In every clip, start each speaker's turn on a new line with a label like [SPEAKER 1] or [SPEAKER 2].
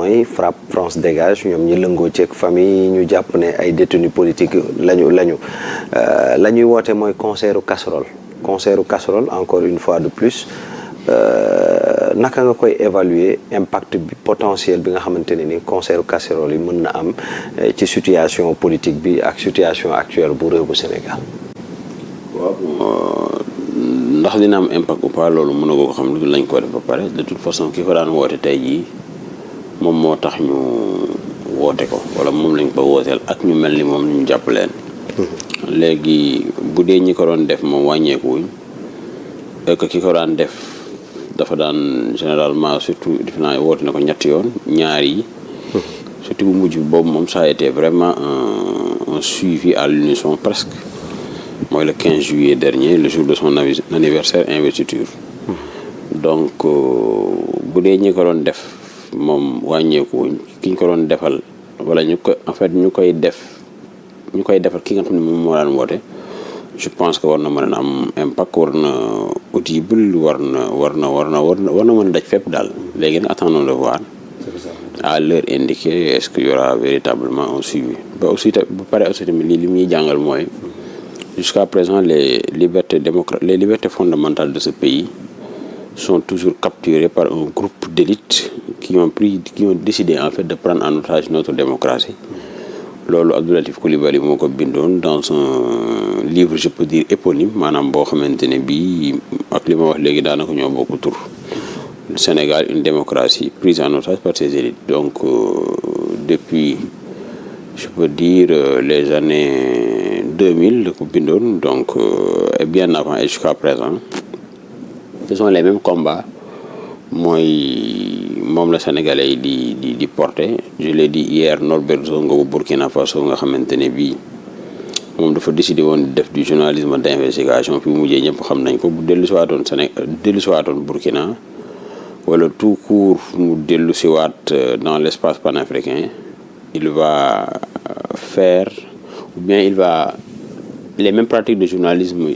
[SPEAKER 1] mooy FRAPP France Dégage ñoom ñi lëngoo ceeg famille ñu jàpp ne ay détenus politiques la ñuy woote mooy concertu casserole encore une fois de plus naka nga koy évaluer impact bi potentiel bi nga xamante ne ni concertu casserole yi mën na am ci situation politique bi ak situation actuelle bu réew bu Sénégal.
[SPEAKER 2] waaw ndax dina am impact ou pas loolu mën na ko xam lañ ko def ba pare de toute façon ki ko daan woote tey jii moom moo tax ñu woote ko wala moom lañ ko wooteel ak ñu mel ni moom ñu jàpp leen. léegi bu dee ñi ko doon def moom wàññeekuwuñ et que ki ko daan def dafa daan généralement surtout defe naa woote na ko ñetti yoon ñaar yi. surtout bu mujj boobu moom ça a été vraiment un suivi à l'unisson presque. mooy le 15 juillet dernier le jour de son anniversaire investiture. donc bu dee ñi ko doon def moom wàññeeku ki ñu ko doon defal wala ñu koy defal ki nga xam ne moom moo daan woote je pense que war na mën a am impact war na audible war na mën a daj fépp daal léegi nag attendons de voir à l'heure indiquée est-ce qu'il y aura véritablement un suivi ba aussi ba pare aussi tamit li muy jàngal mooy jusqu'à présent les libertés fondamentales de ce pays sont toujours capturées par un groupe d'élites qui ont décidé en fait de prendre en otage notre démocratie. loolu Abdou Latif Coulibaly moo ko bindoon dans un livre je peux dire éponyme maanaam boo xamante ne bii ak li ma wax léegi daanaka ñoo bokk tur. Sénégal une démocratie prise en otage par ces élites donc depuis je peux dire les années 2000 la ko bindoon donc et bien avant et jusqu'à présent ce sont les mêmes combats moom la Sénégalais yi di porter je l'ai dit hier Norbert Zongo bu Burkina Faso nga xamante ne bii moom dafa décidé woon def du journalisme d'investigation fi mu mujjee ñëpp xam nañ ko bu dellusiwaatoon Burkina wala tout court mu dellusiwaat dans l'espace panafricain il va faire ou bien il va les mêmes pratiques de journalisme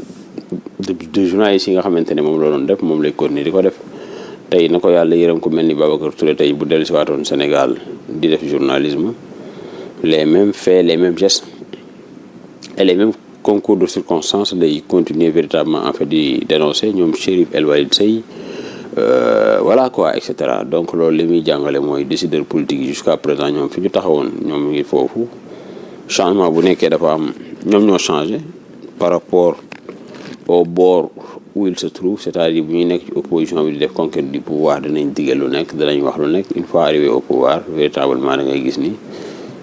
[SPEAKER 2] de journalistes yi nga xamante ne moom la doon def moom lay continuer di ko def tey na ko yàlla yërëm ko mel ni Babacar Touré tey bu dellu si waatoon Sénégal di def journalisme les mêmes faits les mêmes gestes et les mêmes concours de circonstances lay continuer véritablement en fait di dénoncer ñoom Chérif El Walid Sey voilà quoi et cetera donc loolu li muy jàngale mooy décideur politique yi jusqu'à présent ñoom fi ñu taxawoon ñoom ngi foofu changement bu nekkee dafa am ñoom ñoo changé par rapport au bord où il se trouve c'est-à-dire bu ñuy nekk ci opposition bi di def conquête du pouvoir dinañ digal lu nekk danañ wax lu nekk une fois arrivé au pouvoir véritablement da ngay gis ni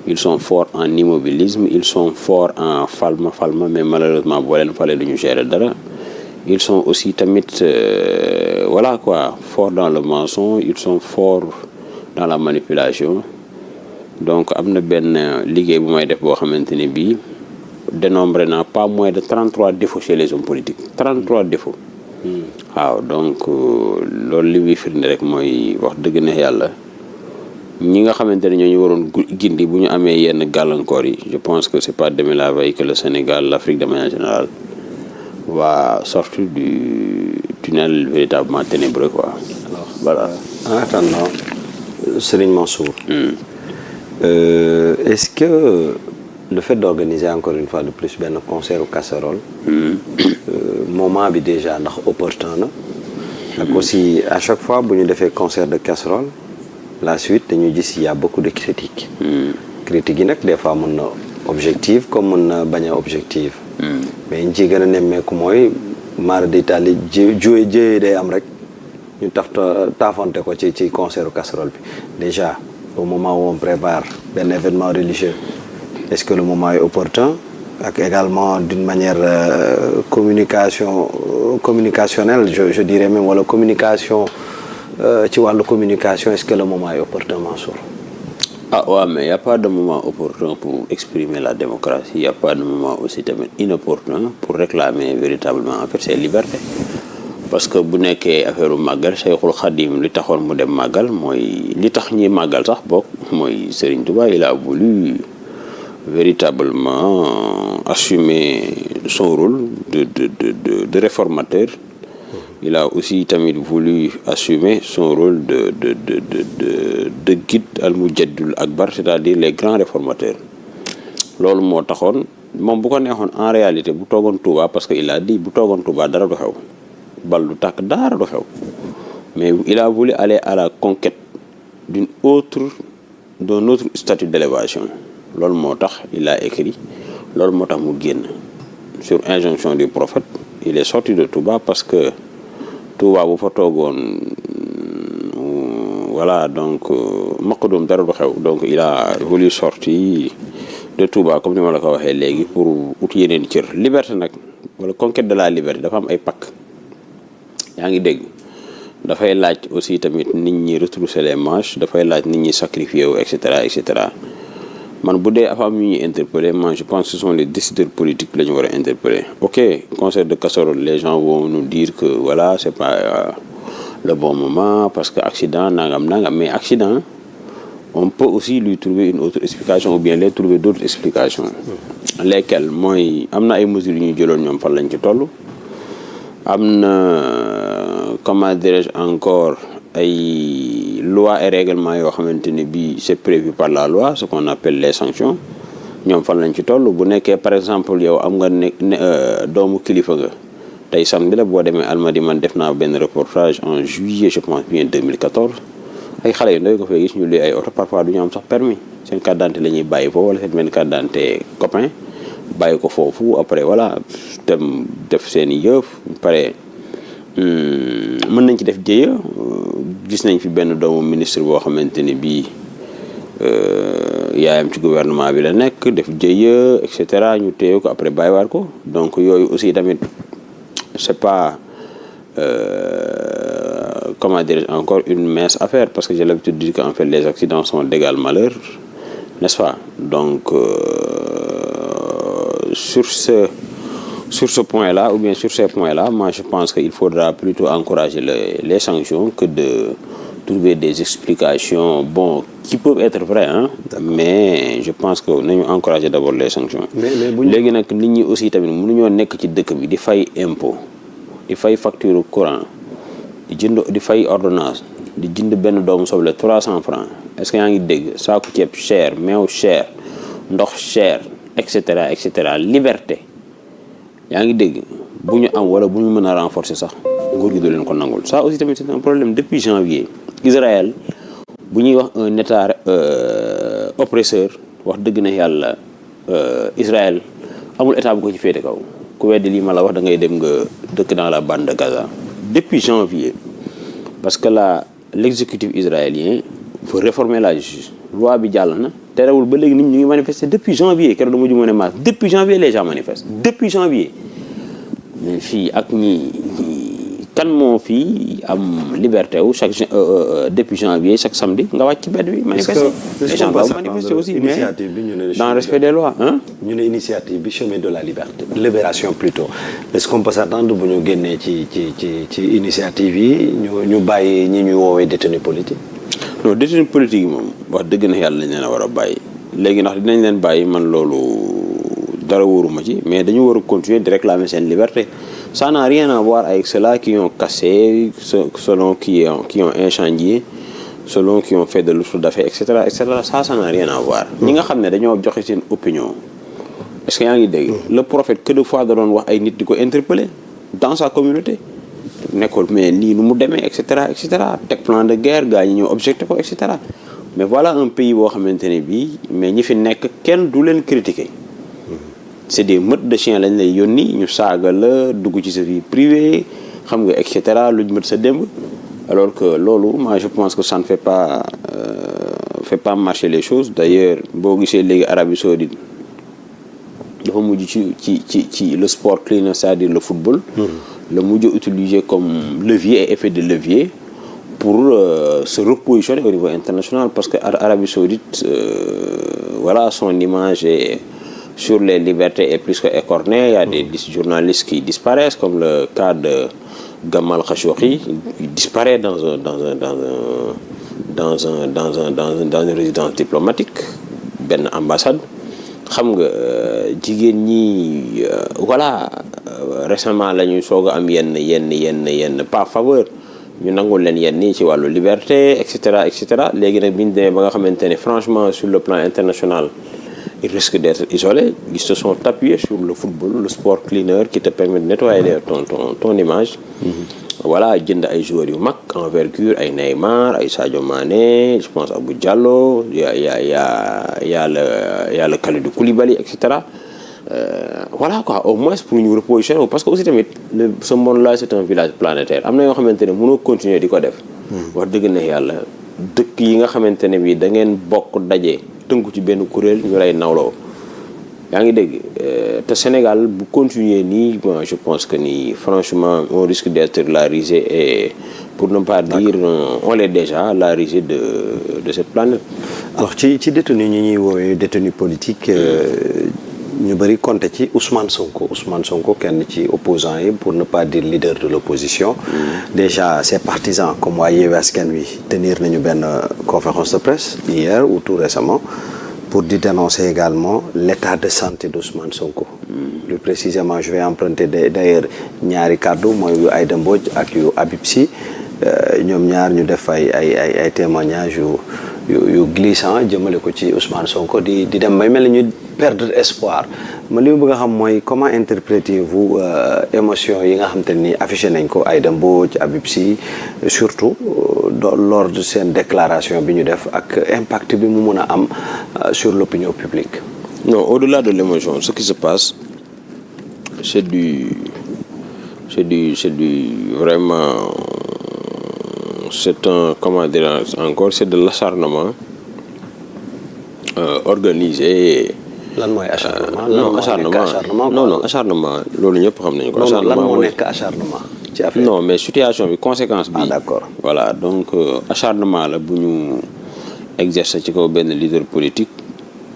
[SPEAKER 2] ils sont forts en immobilisme ils sont forts en falma mais malheureusement boo leen falee du ñu gérer dara ils sont aussi tamit voilà quoi forts dans le mensonge ils sont forts dans la manipulation donc am na benn liggéey bu may def boo xamante ne bii dénombré naa pas moins de 33 défauts chez les hommes politiques 33 défauts waaw donc loolu li muy firnde rek mooy wax dëgg na yàlla ñi nga xamante ne ñoo ñu waroon gindi bu ñu amee yenn gàllankoor yi je pense que c'est pas demain la veille que le Sénégal l'Afrique de manière générale va sortir du tunnel véritablement ténébreux quoi.
[SPEAKER 1] Alors voilà en attendant Serigne Mansour est-ce que le fait d'organiser encore une fois de plus benn concert casserole moment bi déjà ndax opportun na ak aussi à chaque fois bu ñu defee concert de casserole la suite dañuy gis y a beaucoup de critiques critiques yi nag des fois mën na objective comme mën na bañ a objective mais ñu ciy gën a nemmeeku mooy mara d'Italie jëyee day am rek ñu taafante ko ci concert casserole bi déjà au moment où on prépare benn événement religieux est-ce que le moment est opportun ak également d'une manière communicationnelle je dirais même wala communication ci wàllu communication est-ce que le moment est opportun Mansour
[SPEAKER 2] waaw mais y a pas de moment opportun pour exprimer la démocratie y a pas de moment aussi tamit inopportun pour réclamer véritablement en fait ces libertés parce que bu nekkee affaire u màggal Cheikhul Khadim li taxoon mu dem màggal mooy li tax ñi màggal sax bokk mooy Serigne Touba il a voulu véritablement assumer son rôle de réformateur il a aussi tamit voulu assumer son rôle de guide al-mujaddidul akbar, c'est-à-dire les grands réformateurs. loolu moo taxoon moom bu ko neexoon en réalité bu toogoon Touba, parce que il a dit bu toogoon Touba dara du xew, bal du tàkk dara du xew, mais il a voulu aller à la conquête d'un autre statut d'élévation. loolu moo tax il a écrit, loolu moo tax mu génn sur injonction du prophète. Il est sorti de Touba parce que Touba bu fa toogoon voilà, donc maqdum dara du xew, donc il a voulu sortir de Touba comme ni ma la ko waxee léegi pour ut yeneen cër. Liberté nag wala conquête de la liberté dafa am ay pakk, yaa ngi dégg, dafay laaj aussi tamit nit ñi retrousser les manches, dafay laaj nit ñi sacrifier wu et cetera et cetera. man bu dee avant ñu ñuy interpeller, moi je pense que ce sont les décideurs politiques la ñu war a interpeller. Ok, concert de casserole, les gens vont nous dire que voilà c'est pas le bon moment parce que accident nangam, mais accident on peut aussi lui trouver une autre explication ou bien les trouver d'autres explications. Lesquelles mooy am na ay mesures yu ñu jëloon, ñoom fan lañ ci toll. am na comment dirais-je encore ay lois et règlements yoo xamante ne bii c'est prévu par la loi, ce qu'on appelle les sanctions, ñoom fan lañ ci toll. bu nekkee par exemple yow am nga doomu kilifa nga, tey samedi la boo demee Almadies, man def naa benn reportage en juillet je pense bien 2014, ay xale yu ndaw ko fay gis ñu luy ay oto, parfois du ñu am sax permis, seen carte d'identité la ñuy bàyyi foofu wala seen benn carte d'identité copain bàyyi ko foofu, après voilà dem def seen i yëf pare. mën nañ ci def jëye. gis nañ fi benn doomu ministre boo xamante ni bii yaayam ci gouvernement bi la nekk, def jëye et cetera, ñu téye ko après bàyyiwaat ko. donc yooyu aussi tamit c'est pas comment dire encore une mince affaire, parce que j'ai l'habitude de dire qu'en fait les accidents sont d'égal malheur, n'est-ce pas. donc sur ce point-là ou bien sur ces points-là, moi je pense qu'il faudra plutôt encourager les sanctions que de trouver des explications qui peuvent être vraies, hein, mais je pense que nañu encourager d'abord les sanctions. léegi nag nit ñi aussi tamit mënuñoo nekk ci dëkk bi di fay impôt, di fay facture courant, di fay ordonnance, di jënd benn doomu soble 300 francs. est-ce que yaa ngi dégg saaku ceeb cher, meew cher, ndox cher, et cetera. Liberté yaa ngi dégg bu ñu am wala bu ñu mën a renforcer sax nguur gi du leen ko nangul. ça aussi tamit c'est un problème. Depuis janvier Israël bu ñuy wax un état oppresseur, wax dëgg na yàlla Israël amul état bu ko ci féete kaw. ku weddi lii ma la wax da ngay dem nga dëkk dans la bande de Gaza. Depuis janvier, parce que l'exécutif israélien veut réformer la justice, loi bi jàll na, terewul ba léegi nit ñi ñu ngi manifester depuis janvier. keroog dama ju ne mars depuis janvier les gens manifestent, depuis janvier. mais fii ak ñi kan moo fii am liberté wu depuis janvier chaque samedi nga wàcc ci bedd bi manifester. les gens doivent manifester aussi, mais dans le respect des lois.
[SPEAKER 1] ñu ne initiative bi chemin de la liberté, libération plutôt. est-ce qu'on peut s'attendre bu ñu génnee ci initiative yi ñu bàyyi ñi ñuy woowee détenus politiques?
[SPEAKER 2] non, détenu politique yi moom wax dëgg na yàlla lañ leen a war a bàyyi. léegi ndax dinañ leen bàyyi, man loolu dara wóoruma ci, mais dañu war a continuer di réclamer seen liberté. Ça n'a rien à voir avec ceux-là qui ont cassé, selon qui ont incendié, selon qui ont fait de l'outil d'affaires, etc. Ça n'a rien à voir. ñi nga xam ne dañoo joxe seen opinion, est-ce que yaa ngi dégg le prophète que de fois da doon wax ay nit di ko interpeller dans sa communauté, nekkul mais nii nu mu demee et cetera teg plan de guerre, gars ñi ñëw objecté ko et cetera. mais voilà un pays boo xamante ne bii mais ñi fi nekk kenn du leen critiquer. c'est des meutes de chiens lañ lay yónni, ñu saaga la, dugg ci sa vie privée, xam nga et cetera, luñ mët sa démb. alors que loolu moi je pense que ça ne fait pas marcher les choses. d'ailleurs boo gisee léegi Arabie Saoudite dafa mujj ci le sport clean, c'est-à-dire le football. la mujj utiliser comme levier et effet de levier pour se repositionner au niveau international, parce que Arabie Saoudite voilà, son image est sur les libertés est plus que écornée. Il y a des journalistes qui disparaissent, comme le cas de Gamal Khashoggi, qui disparaît dans une résidence diplomatique, benn ambassade. xam nga jigéen ñi voilà récemment la ñu soog a am yenn pas faveur ñu nangul leen yenn nii ci wàllu liberté et cetera léegi nag bi ñu demee ba nga xamante ne franchement sur le plan international ils risquent d'être isolés. Ils se sont appuyés sur le football, le sport cleaner qui te permet de nettoyer ton image. Voilà, jënd ay joueurs yu mag envergure, ay Neymar, ay Sadio Mané, je pense Abou Diallo, il y a le Kalidou Koulibaly, etc. Voilà quoi, au moins pour ñu repositionner parce que aussi tamit ce monde-là c'est un village planétaire. Am na yoo xamante ne mënoo continuer di ko def. Wax dëgg ne yàlla dëkk yi nga xamante ne bii da ngeen bokk daje. tënku ci benn kuréel ñu lay nawloo yaa ngi dégg te Sénégal bu continuer nii bon je pense que nii franchement on risque d'être la risée et pour ne pas dire on l'est déjà la risée de cette planète.
[SPEAKER 1] Alors ci détenu ñi ñuy woowee détenu politique ñu bëri compté ci Ousmane Sonko kenn ci opposant yi pour ne pas dire leader de l'opposition. Déjà ses partisans comme waa Yewwi Askan Wi tenir nañu benn conférence de presse hier ou tout récemment pour di dénoncer également l'état de santé d'Ousmane Sonko. Plus précisément je vais emprunter d'ailleurs ñaari kàddu mooy yu Aïda Mbodj ak yu Habib Sy ñoom ñaar ñu def ay témoignages yu glissant jëmale ko ci Ousmane Sonko di dem may mel ni ñu perdre espoir man li ma bëgg a xam mooy comment interprétez-vous émotion yi nga xam te ni affiché nañ ko Aïda Mbodj Habib Sy surtout lors de seen déclaration bi ñu def ak impact bi mu mun a am sur l'opinion publique.
[SPEAKER 2] Non, au-delà de l'émotion, ce qui se passe c'est du vraiment c'est un comment dire encore c'est de l'acharnement organisé.
[SPEAKER 1] lan mooy acharnement.
[SPEAKER 2] non acharnement loolu ñëpp xam nañu ko.
[SPEAKER 1] acharnement lan moo nekk acharnement ci affaire.
[SPEAKER 2] non mais situation bi conséquence bi.
[SPEAKER 1] D'accord.
[SPEAKER 2] Voilà donc acharnement la bu ñu exercer ci kaw benn leader politique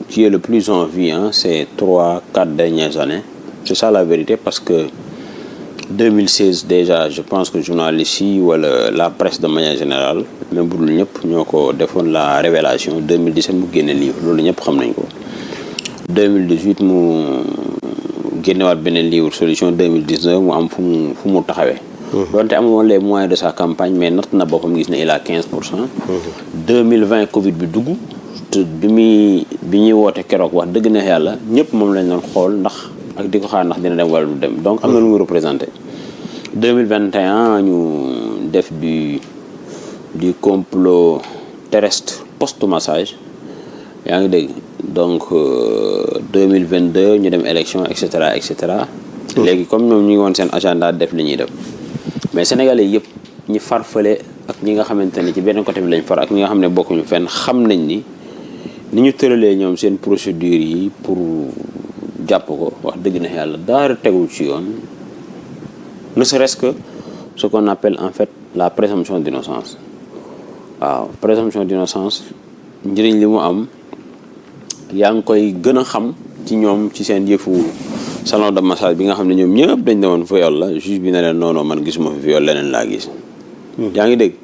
[SPEAKER 2] qui est le plus en vie ces 3-4 dernières années. C'est ça la vérité parce que 2016 déjà je pense que journalistes yi wala la presse de manière générale même bu dul ñëpp ñoo ko defoon la révélation 2017 mu génne livre loolu ñëpp xam nañ ko 2018 mu génnewaat beneen livre solution 2019 mu am fu mu taxawee donte amul woon les moyens de sa campagne mais natt na boppam gis ne il a 15%. 2020 Covid bi dugg te bi ñuy woote keroog wax dëgg neex yàlla ñëpp moom lañ doon xool ndax ak di ko xaar ndax dina dem wala du dem donc am na lu mu représenté 2021 ñu def du complot terrestre post-massage yaa ngi dégg donc 2022 ñu dem élection et cetera. léegi comme ñoom ñu ngi woon seen agenda def li ñuy def mais sénégalais yëpp ñi farfale ak ñi nga xamante ne ci benn côté bi lañ far ak ñi nga xam ne bokkuñu fenn xam nañ ni ñu tëralee ñoom seen procédure yi pour jàpp ko wax dëgg na yàlla daara tegul ci yoon ne serait-ce que ce qu'on appelle en fait la présomption d'innocence waaw présomption d'innocence njëriñ li mu am yaa ngi koy gën a xam ci ñoom ci seen yëfu salon de massage bi nga xam ne ñoom ñëpp dañ ne woon viol la juge bi ne leen non man gisuma fi viol leneen laa gis yaa ngi dégg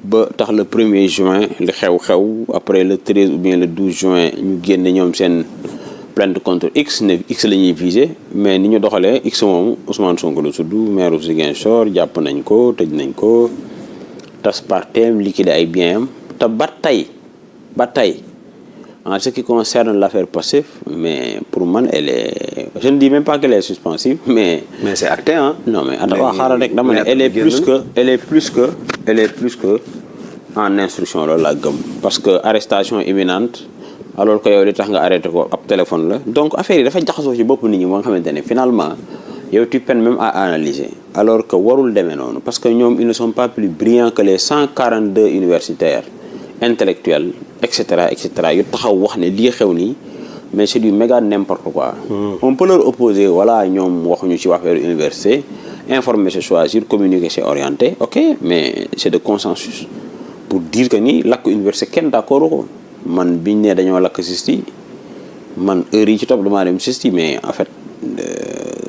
[SPEAKER 2] ba tax le 1er juin li xew après le 13 ou bien le 12 juin ñu génne ñoom seen plainte contre X ne X la ñuy visé mais ni ñu doxalee X moom Ousmane Sonko la tudd maire Ziguinchor jàpp nañ ko tëj nañ ko tas partem liquidé ay biens am te ba tey en ce qui concerne l'affaire Pastef mais pour man elle est je ne dis même pas qu'elle est suspensive mais
[SPEAKER 1] c'est acté
[SPEAKER 2] non mais attends xaaral rek dama ne elle est plus que en instruction loolu laa gëm parce que arrestation imminente alors que yow li tax nga arrêté ko ab téléphone la donc affaire yi dafa jaxasoo ci bopp nit ñi ba nga xamante ne finalement yow tu peines même à analyser alors que warul demee noonu parce que ñoom ils ne sont pas plus brillants que les 142 universitaires intellectuels et cetera yu taxaw wax ne lii xew nii mais c'est du méga n'importe quoi. On peut leur opposer voilà ñoom waxuñu ci affaire université informer c'est choisir communiquer c'est orienter ok mais c'est de consensus pour dire que ni lakk université kenn d'accord ko man biñ ne dañoo lakk sisti man heure yi ci topp damaa dem sisti mais en fait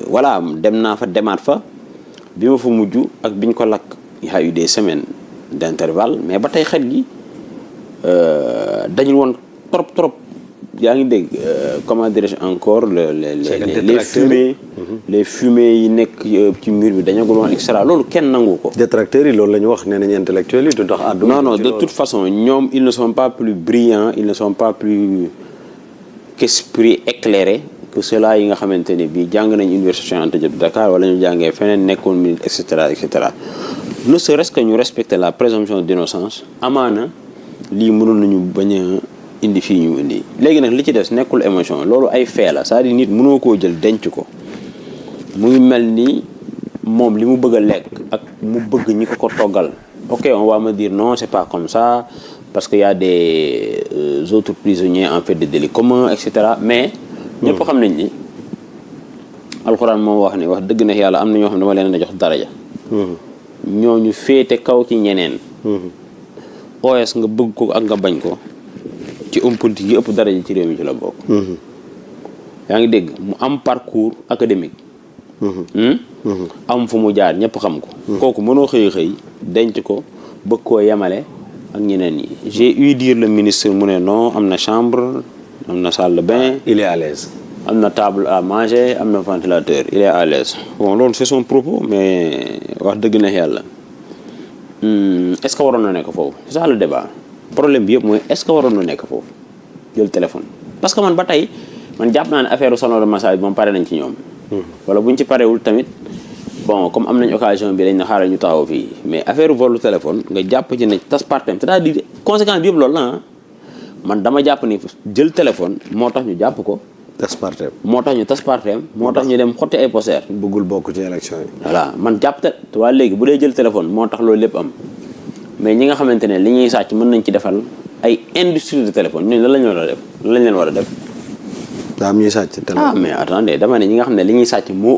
[SPEAKER 2] voilà dem naa fa demaat fa bi ma fa mujj ak biñ ko lakk il y a eu des semaines d'intervalle mais ba tey xel gi dañu woon trop yaa ngi dégg comment dirais-je encore les fumées yi nekk ci mur bi dañagul woon et cetera loolu kenn nangu ko.
[SPEAKER 1] détracteurs yi loolu la ñu wax nee nañu intellectuels yi du tax àddu.
[SPEAKER 2] non de toute façon ñoom ils ne sont pas plus brillants ils ne sont pas plus qu'esprit éclairé que ceux-là yi nga xamante ne bii jàng nañ université Cheikh Anta Diop de Dakar wala ñu jàngee feneen nekkoon minute et cetera et cetera ne serait-ce que ñu respecter la présomption d'innocence amaana lii mënoon nañu bañ a indi fii ñu indi léegi nag li ci des nekkul émotion loolu ay fait la c'est-à-dire nit mënoo koo jël denc ko mu ngi mel ni moom li mu bëgg a lekk ak mu bëgg ñi ko toggal ok on va me dire non c'est pas comme ça parce que y a des autres prisonniers en fait de délits communs et cetera mais ñëpp xam nañ ni alxuraan moom wax ne wax dëgg na yàlla am na ñoo xam ne dama leen a jox daraja ñooñu féete kaw ci ñeneen OS nga bëgg ko ak nga bañ ko ci homme politique yi ëpp daraja ci réew mi ci la bokk yaa ngi dégg mu am parcours académique am fu mu jaar ñëpp xam ko kooku mënoo xëy denc ko bëgg koo yemale ak ñeneen ñi j'ai eu dire le ministre mu ne non am na chambre am na salle de bain
[SPEAKER 1] il est à l'aise
[SPEAKER 2] am na table à manger am na ventilateur il est à l'aise bon loolu c'est son propos mais wax dëgg na yàlla est-ce que waroon na nekk foofu c'est ça le débat problème bi yëpp mooy est-ce que waroon na nekk foofu jël téléphone parce que man ba tey man jàpp naa ne affaire salon de massage moom pare nañ ci ñoom wala buñ ci parewul tamit bon comme am nañ occasion bi dañ na xaaral ñu taxaw fii mais affaire volu téléphone nga jàpp ci ne tas partem c'est-à-dire conséquence bi yëpp loolu la man dama jàpp ni jël téléphone moo tax ñu jàpp ko
[SPEAKER 1] tas partem
[SPEAKER 2] moo tax ñu tas partem moo tax ñu dem xotti ay poster
[SPEAKER 1] bëggul bokk ci élection yi
[SPEAKER 2] voilà man jàpp te waa léegi bu dee jël téléphone moo tax loolu lépp am mais ñi nga xamante ne li ñuy sàcc mën nañ ci defal ay industrie de téléphone ñooñu lan la ñu war a def lan lañ leen war a def
[SPEAKER 1] daa am ñuy sàcc téléphone
[SPEAKER 2] mais attendez dama ne ñi nga xam ne li ñuy sàcc moo